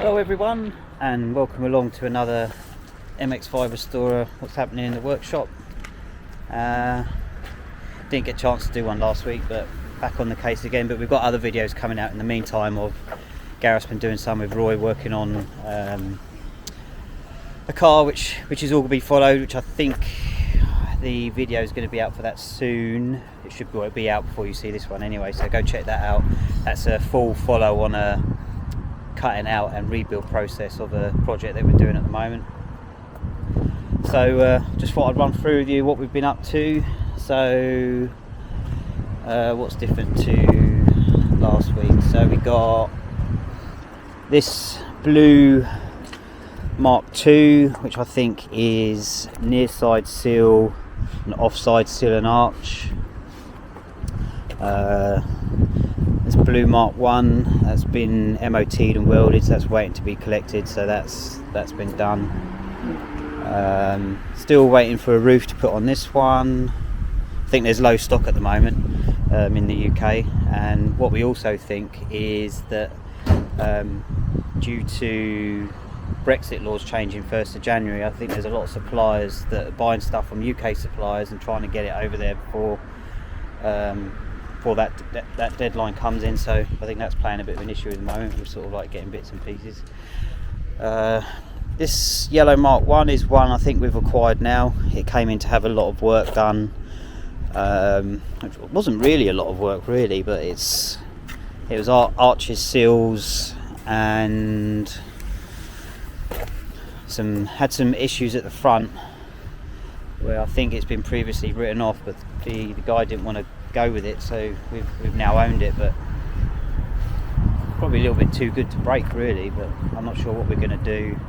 Hello everyone, and welcome along to another MX5 Restorer What's Happening in the Workshop. Didn't get a chance to do one last week, but back on the case again. But we've got other videos coming out in the meantime of Gareth's been doing some with Roy, working on a car which is all going to be followed, which I think the video is going to be out for that soon. It should be out before you see this one anyway, so go check that out. That's a full follow on a cutting out and rebuild process of a project that we're doing at the moment. So just thought I'd run through with you what we've been up to. So what's different to last week? So we got this blue Mark II, which I think is near side seal and offside seal and arch. This blue Mark I, that's been MOT'd and welded, so that's waiting to be collected, so that's been done. Still waiting for a roof to put on this one. I think there's low stock at the moment in the UK, and what we also think is that due to Brexit laws changing 1st of January, I think there's a lot of suppliers that are buying stuff from UK suppliers and trying to get it over there before that deadline comes in. So I think that's playing a bit of an issue at the moment. We're sort of like getting bits and pieces. This yellow Mark I is one I think we've acquired now. It came in to have a lot of work done. It wasn't really a lot of work really, but it was arches, seals, and had some issues at the front where I think it's been previously written off, but the guy didn't want to go with it, so we've now owned it. But probably a little bit too good to break really, but I'm not sure what we're going to do.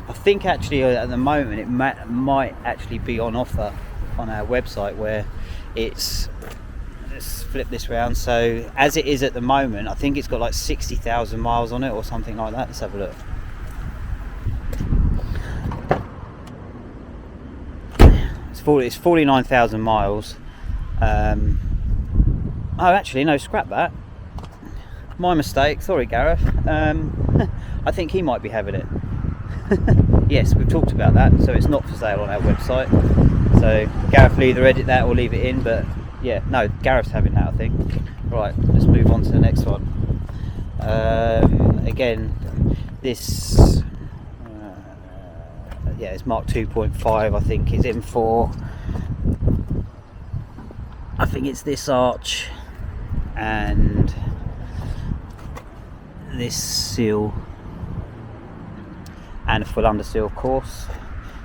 I think actually at the moment it might actually be on offer on our website, where let's flip this round. So as it is at the moment, I think it's got like 60,000 miles on it or something like that. Let's have a look. It's 49,000 miles. Oh, actually, no, scrap that. My mistake. Sorry, Gareth. I think he might be having it. Yes, we've talked about that, so it's not for sale on our website. So Gareth will either edit that or leave it in, but yeah, no, Gareth's having that, I think. Right, let's move on to the next one. Again, this yeah, it's Mark 2.5, I think is in for, I think it's this arch and this seal and a full under seal, of course.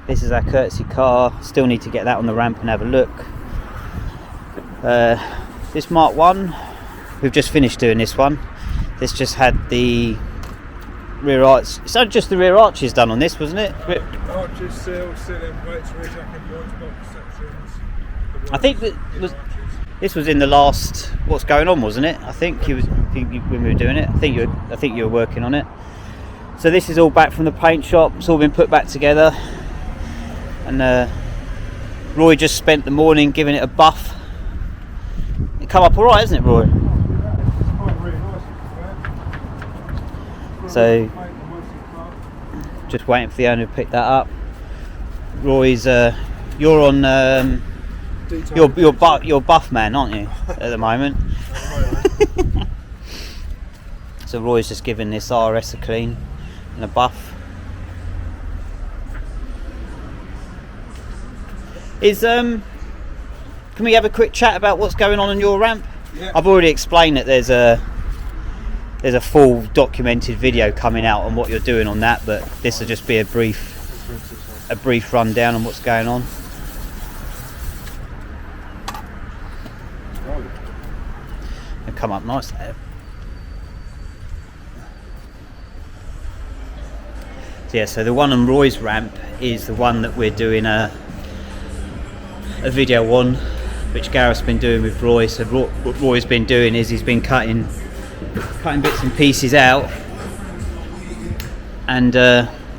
This is our courtesy car. Still need to get that on the ramp and have a look. This Mark I, we've just finished doing this one. This just had the rear arch. It's just the rear arches done on this, wasn't it? Arches, sealed, sealing plates, rear jacking points, box sections. I think this was in the last What's Going On, wasn't it? I think when we were doing it. I think you were working on it. So this is all back from the paint shop. It's all been put back together, and Roy just spent the morning giving it a buff. It come up all right, isn't it, Roy? So just waiting for the owner to pick that up. Roy's you're on you're buff man, aren't you, at the moment? So Roy's just giving this RS a clean and a buff. Can we have a quick chat about what's going on your ramp? Yeah. I've already explained that there's a full documented video coming out on what you're doing on that, but this will just be a brief rundown on what's going on. It'll come up nice there. So yeah, so the one on Roy's ramp is the one that we're doing a video on, which Gareth's been doing with Roy. So what Roy's been doing is he's been cutting bits and pieces out and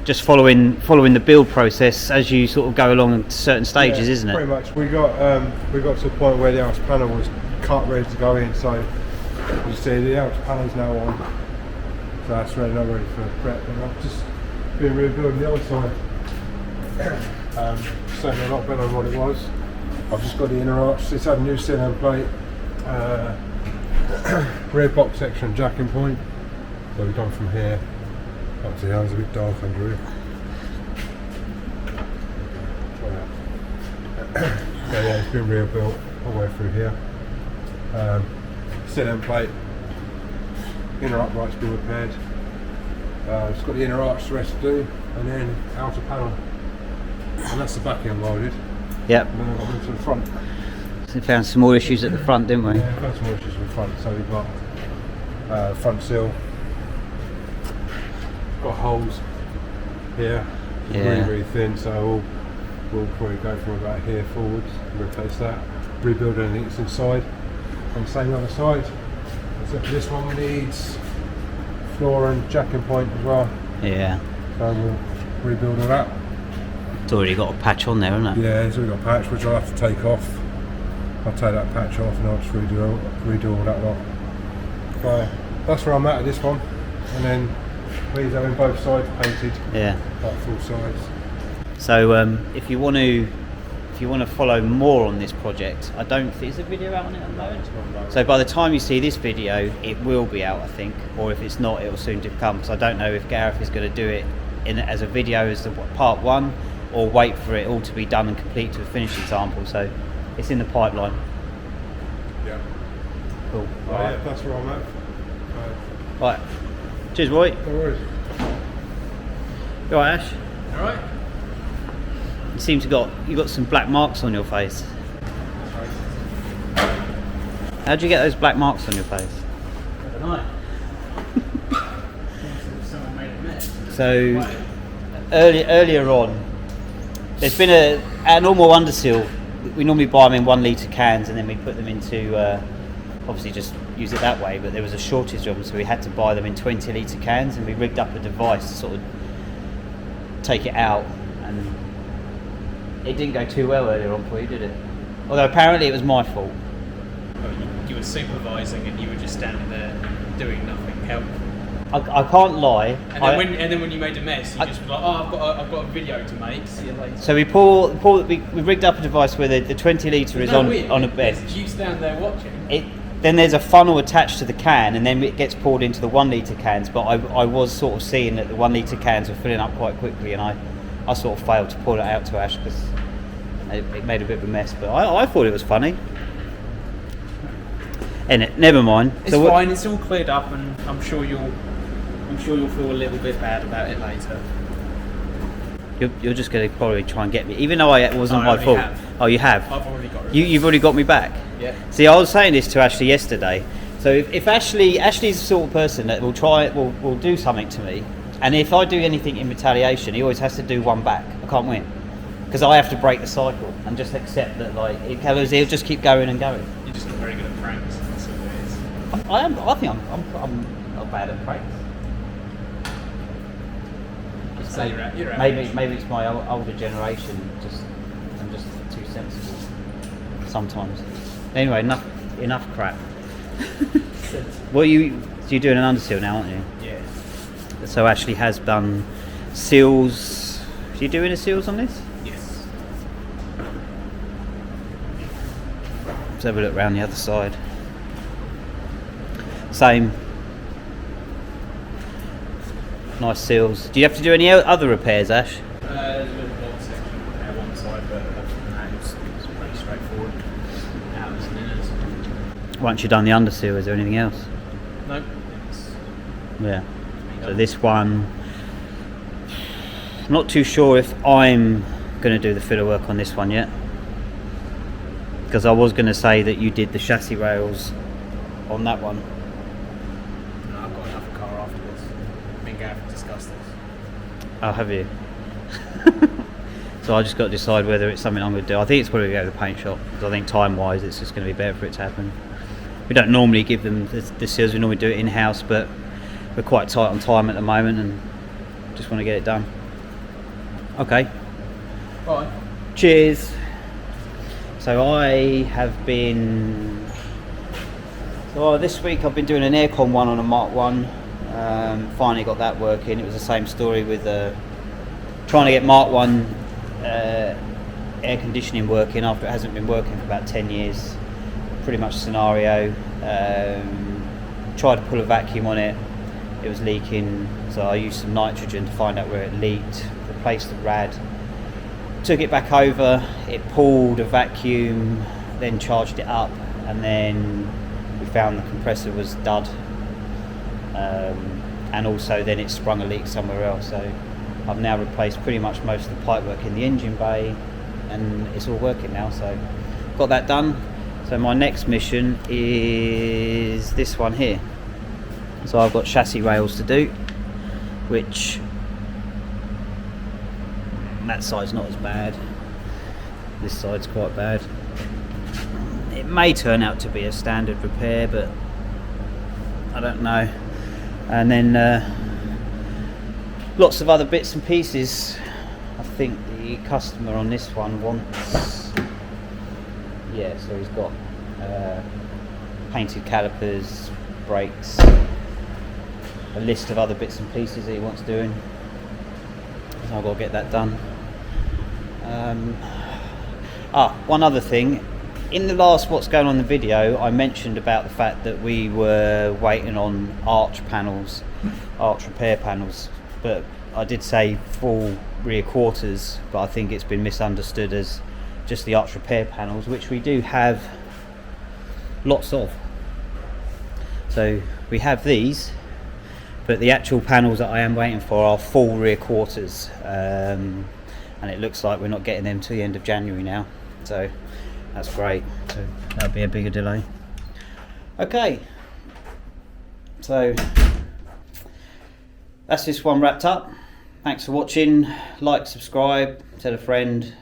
just following the build process as you sort of go along certain stages, isn't it? Pretty much. We got to the point where the arch panel was cut, ready to go in. So you see the outer panel's now on. So so that's ready, not ready for prep. And I've just been rebuilding the other side. Certainly a lot better than what it was. I've just got the inner arch. It's had a new cylinder plate, rear box section, jacking point. So we've gone from here up to here. It's a bit dark under here. So yeah, it's been rebuilt all the way through here. Cylinder plate, inner upright's been repaired. It's got the inner arch the rest to do, and then outer panel. And that's the back end welded. Yep. And then I've got to move to the front. So we found some more issues at the front, didn't we? Yeah, found some more issues in the front. So we've got front sill, got holes here, Yeah. really thin. So we'll probably go from about here forwards, replace that, rebuild anything that's inside. On the same other side. Except for this one needs floor and jacking point as well. Yeah. So we'll rebuild all that. It's already got a patch on there, hasn't it? Yeah, it's already got a patch which I'll have to take off. I'll take that patch off and I'll just redo all that lot. So that's where I'm at this one. And then please having both sides painted. Yeah. Like full sides. So if you want to follow more on this project, I don't think there's a video out on it at the moment. So by the time you see this video, it will be out, I think, or if it's not, it will soon to come. Because I don't know if Gareth is going to do it as a video as the part one, or wait for it all to be done and complete to a finished example. So it's in the pipeline. Yeah. Cool. Right. Yeah, that's where I'm at. Right. Cheers, Roy. No worries. You alright, Ash? Alright. You seem to you got some black marks on your face. How'd you get those black marks on your face? I don't know. Someone made a mess. So earlier on, there's been our normal underseal. We normally buy them in 1 litre cans and then we put them into obviously just use it that way. But there was a shortage of them, so we had to buy them in 20 litre cans, and we rigged up a device to sort of take it out. And it didn't go too well earlier on for you, did it? Although apparently it was my fault. Well, you were supervising and you were just standing there doing nothing helpful. I can't lie. And then when you made a mess, you just was like, oh, I've got a video to make. See you later. So we rigged up a device where the 20 litre is on a bed. You stand there watching. Then there's a funnel attached to the can, and then it gets poured into the 1 litre cans. But I was sort of seeing that the 1 litre cans were filling up quite quickly, and I sort of failed to pull it out to Ash because it made a bit of a mess. But I thought it was funny. And never mind. It's fine. It's all cleared up, and I'm sure you'll feel a little bit bad about it later. You're just going to probably try and get me, even though it wasn't my fault. Have. Oh, you have. I've already got it. You've already got me back. Yeah. See, I was saying this to Ashley yesterday. So if Ashley's the sort of person that will do something to me, and if I do anything in retaliation, he always has to do one back. I can't win because I have to break the cycle and just accept that he'll just keep going and going. You're just not very good at pranks. That's all it is. I am. I think I'm not bad at pranks. So you're Maybe it's my older generation. I'm just too sensible sometimes. Anyway, enough crap. Well, you're doing an underseal now, aren't you? Yeah. So Ashley has done seals. Are you doing the seals on this? Yes. Let's have a look around the other side. Same. Nice seals. Do you have to do any other repairs, Ash? There's a little box section on one side, but other than that, it's pretty straightforward. Outs and inners. Once you've done the underseal, is there anything else? Nope. Yeah. So this one, I'm not too sure if I'm going to do the filler work on this one yet, because I was going to say that you did the chassis rails on that one. No, I've got another car afterwards. Me and Gav discussed this. Oh, have you? So I just got to decide whether it's something I'm going to do. I think it's probably going to go to the paint shop, because I think time-wise it's just going to be better for it to happen. We don't normally give them the seals, we normally do it in-house, but we're quite tight on time at the moment and just want to get it done. Okay. Bye. Cheers. So I have been... So this week I've been doing an aircon one on a Mark 1. Finally got that working. It was the same story with trying to get Mark 1 air conditioning working after it hasn't been working for about 10 years. Pretty much scenario. Tried to pull a vacuum on it, it was leaking, so I used some nitrogen to find out where it leaked, replaced the rad, took it back over, it pulled a vacuum, then charged it up, and then we found the compressor was dud, and also then it sprung a leak somewhere else. So I've now replaced pretty much most of the pipework in the engine bay, and it's all working now, so got that done. So my next mission is this one here. So I've got chassis rails to do, which that side's not as bad. This side's quite bad. It may turn out to be a standard repair, but I don't know. And then lots of other bits and pieces. I think the customer on this one wants, yeah, so he's got painted calipers, brakes, a list of other bits and pieces that he wants doing. So I've got to get that done. One other thing. In the last What's Going On in the video, I mentioned about the fact that we were waiting on arch repair panels, but I did say full rear quarters, but I think it's been misunderstood as just the arch repair panels, which we do have lots of. So we have these, but the actual panels that I am waiting for are full rear quarters, and it looks like we're not getting them till the end of January now, so that's great. So that'll be a bigger delay. Okay, so that's this one wrapped up. Thanks for watching. Like, subscribe, tell a friend.